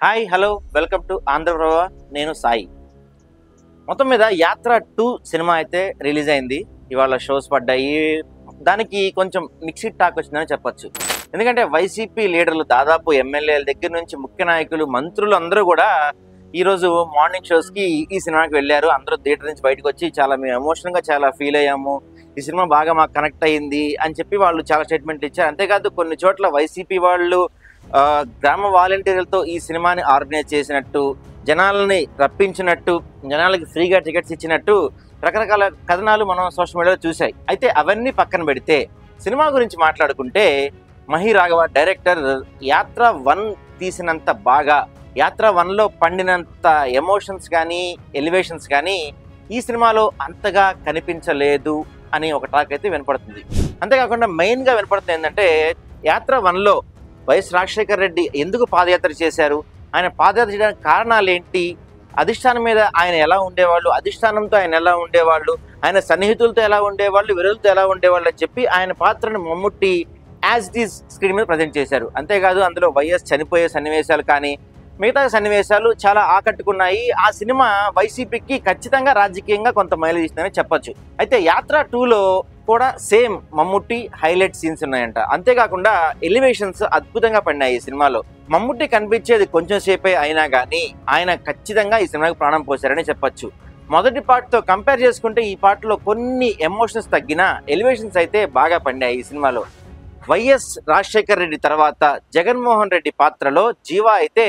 Hi hello welcome to Andhra Prabha. నేను సాయి. మొత్తం మీద యాత్ర 2 సినిమా అయితే రిలీజ్ అయింది. ఇవాళ షోస్ పడ్డాయి. దానికి కొంచెం మిక్స్డ్ టాక్ వచ్చిందని చెప్పొచ్చు. ఎందుకంటే వైసీపీ లీడర్లు దాదాపు ఎమ్మెల్యేల దగ్గర నుంచి ముఖ్య నాయకులు మంత్రులు అందరూ కూడా ఈరోజు మార్నింగ్ షోస్కి ఈ సినిమాకి వెళ్ళారు. అందరూ థియేటర్ నుంచి బయటకు వచ్చి చాలా మేము ఎమోషనల్గా చాలా ఫీల్ అయ్యాము, ఈ సినిమా బాగా మాకు కనెక్ట్ అయ్యింది అని చెప్పి వాళ్ళు చాలా స్టేట్మెంట్లు ఇచ్చారు. అంతేకాదు కొన్ని చోట్ల వైసీపీ వాళ్ళు గ్రామ వాలంటీర్లతో ఈ సినిమాని ఆర్గనైజ్ చేసినట్టు, జనాలని రప్పించినట్టు, జనాలకి ఫ్రీగా టికెట్స్ ఇచ్చినట్టు రకరకాల కథనాలు మనం సోషల్ మీడియాలో చూసాయి. అయితే అవన్నీ పక్కన పెడితే సినిమా గురించి మాట్లాడుకుంటే మహి రాఘవ డైరెక్టర్ యాత్ర 1 తీసినంత బాగా, యాత్ర 1లో పండినంత ఎమోషన్స్ కానీ ఎలివేషన్స్ కానీ ఈ సినిమాలో అంతగా కనిపించలేదు అని ఒక టాక్ అయితే వినపడుతుంది. అంతేకాకుండా మెయిన్గా వినపడుతుంది ఏంటంటే యాత్ర 1లో వైఎస్ రాజశేఖర్ రెడ్డి ఎందుకు పాదయాత్ర చేశారు, ఆయన పాదయాత్ర చేయడానికి కారణాలు ఏంటి, అధిష్టానం మీద ఆయన ఎలా ఉండేవాళ్ళు, అధిష్టానంతో ఆయన ఎలా ఉండేవాళ్ళు, ఆయన సన్నిహితులతో ఎలా ఉండేవాళ్ళు, విరోధులతో ఎలా ఉండేవాళ్ళు అని చెప్పి ఆయన పాత్రను Mammootty as it is screen మీద ప్రజెంట్ చేశారు. అంతేకాదు అందులో వైఎస్ చనిపోయే సన్నివేశాలు కానీ మిగతా సన్నివేశాలు చాలా ఆకట్టుకున్నాయి. ఆ సినిమా వైసీపీకి ఖచ్చితంగా రాజకీయంగా కొంత మైలేజ్ ఇస్తుందని చెప్పొచ్చు. అయితే యాత్ర 2లో కూడా సేమ్ మమ్ముట్టి హైలైట్ సీన్స్ ఉన్నాయంట. అంతేకాకుండా ఎలివేషన్స్ అద్భుతంగా పడినాయి ఈ సినిమాలో. మమ్ముట్టి కనిపించేది కొంచెం సేపే అయినా కానీ ఆయన ఖచ్చితంగా ఈ సినిమాకి ప్రాణం పోశారని చెప్పొచ్చు. మొదటి పార్ట్తో కంపేర్ చేసుకుంటే ఈ పార్ట్లో కొన్ని ఎమోషన్స్ తగ్గినా ఎలివేషన్స్ అయితే బాగా పడినాయి ఈ సినిమాలో. వైఎస్ రాజశేఖర్ రెడ్డి తర్వాత జగన్మోహన్ రెడ్డి పాత్రలో జీవా అయితే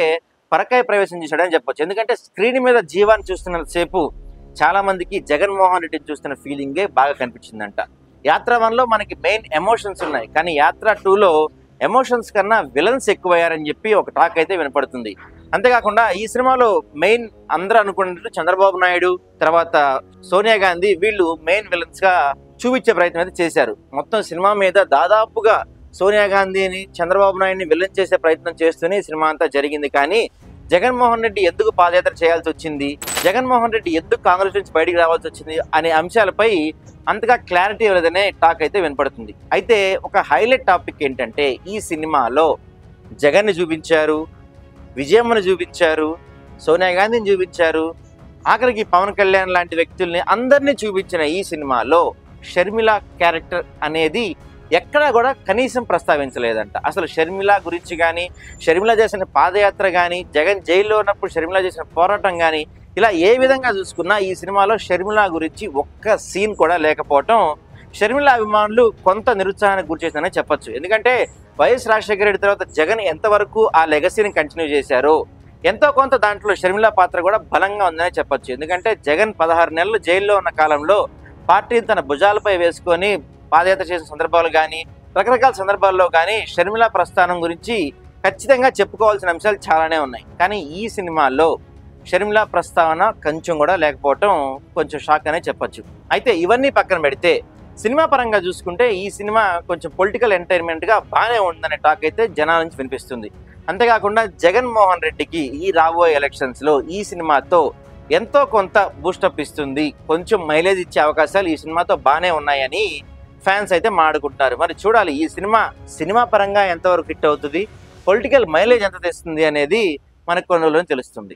పరకాయ ప్రవేశం చేశాడని చెప్పొచ్చు. ఎందుకంటే స్క్రీన్ మీద జీవాన్ని చూస్తున్నంతసేపు చాలా మందికి జగన్మోహన్ రెడ్డిని చూస్తున్న ఫీలింగే బాగా కనిపించిందంట. యాత్ర 1లో మనకి మెయిన్ ఎమోషన్స్ ఉన్నాయి, కానీ యాత్ర 2లో ఎమోషన్స్ కన్నా విలన్స్ ఎక్కువయ్యారని చెప్పి ఒక టాక్ అయితే వినపడుతుంది. అంతేకాకుండా ఈ సినిమాలో మెయిన్ అందరూ అనుకున్నట్టు చంద్రబాబు నాయుడు తర్వాత సోనియా గాంధీ వీళ్ళు మెయిన్ విలన్స్గా చూపించే ప్రయత్నం అయితే చేశారు. మొత్తం సినిమా మీద దాదాపుగా సోనియా గాంధీని చంద్రబాబు నాయుడిని విలన్ చేసే ప్రయత్నం చేస్తూనే సినిమా అంతా జరిగింది. కానీ జగన్మోహన్ రెడ్డి ఎందుకు పాదయాత్ర చేయాల్సి వచ్చింది, జగన్మోహన్ రెడ్డి ఎందుకు కాంగ్రెస్ నుంచి బయటికి రావాల్సి వచ్చింది అనే అంశాలపై అంతగా క్లారిటీ ఇవ్వలేదనే టాక్ అయితే వినపడుతుంది. అయితే ఒక హైలైట్ టాపిక్ ఏంటంటే ఈ సినిమాలో జగన్ని చూపించారు, విజయమ్మను చూపించారు, సోనియా గాంధీని చూపించారు, ఆఖరికి పవన్ కళ్యాణ్ లాంటి వ్యక్తుల్ని అందరినీ చూపించిన ఈ సినిమాలో షర్మిల క్యారెక్టర్ అనేది ఎక్కడా కూడా కనీసం ప్రస్తావించలేదంట. అసలు షర్మిల గురించి కానీ, షర్మిల చేసిన పాదయాత్ర కానీ, జగన్ జైల్లో ఉన్నప్పుడు షర్మిల చేసిన పోరాటం కానీ ఇలా ఏ విధంగా చూసుకున్నా ఈ సినిమాలో షర్మిల గురించి ఒక్క సీన్ కూడా లేకపోవటం షర్మిల అభిమానులు కొంత నిరుత్సాహానికి గురి చేసిందని చెప్పొచ్చు. ఎందుకంటే వైఎస్ రాజశేఖర రెడ్డి తర్వాత జగన్ ఎంతవరకు ఆ లెగసీని కంటిన్యూ చేశారో ఎంతో కొంత దాంట్లో షర్మిల పాత్ర కూడా బలంగా ఉందని చెప్పొచ్చు. ఎందుకంటే జగన్ 16 నెలలు జైల్లో ఉన్న కాలంలో పార్టీని తన భుజాలపై వేసుకొని పాదయాత్ర చేసిన సందర్భాలు కానీ రకరకాల సందర్భాల్లో కానీ షర్మిల ప్రస్థానం గురించి ఖచ్చితంగా చెప్పుకోవాల్సిన అంశాలు చాలానే ఉన్నాయి. కానీ ఈ సినిమాలో షర్మిల ప్రస్తావన కొంచెం కూడా లేకపోవటం కొంచెం షాక్ అనే చెప్పొచ్చు. అయితే ఇవన్నీ పక్కన పెడితే సినిమా పరంగా చూసుకుంటే ఈ సినిమా కొంచెం పొలిటికల్ ఎంటర్టైన్మెంట్గా బాగానే ఉందనే టాక్ అయితే జనాల నుంచి వినిపిస్తుంది. అంతేకాకుండా జగన్మోహన్ రెడ్డికి ఈ రాబోయే ఎలక్షన్స్లో ఈ సినిమాతో ఎంతో కొంత బూస్టప్ ఇస్తుంది, కొంచెం మైలేజ్ ఇచ్చే అవకాశాలు ఈ సినిమాతో బాగానే ఉన్నాయని ఫ్యాన్స్ అయితే మాట్లాడుకుంటున్నారు. మరి చూడాలి ఈ సినిమా పరంగా ఎంతవరకు హిట్ అవుతుంది, పొలిటికల్ మైలేజ్ ఎంత తెస్తుంది అనేది మనకు కొన్ని రోజుల్లో తెలుస్తుంది.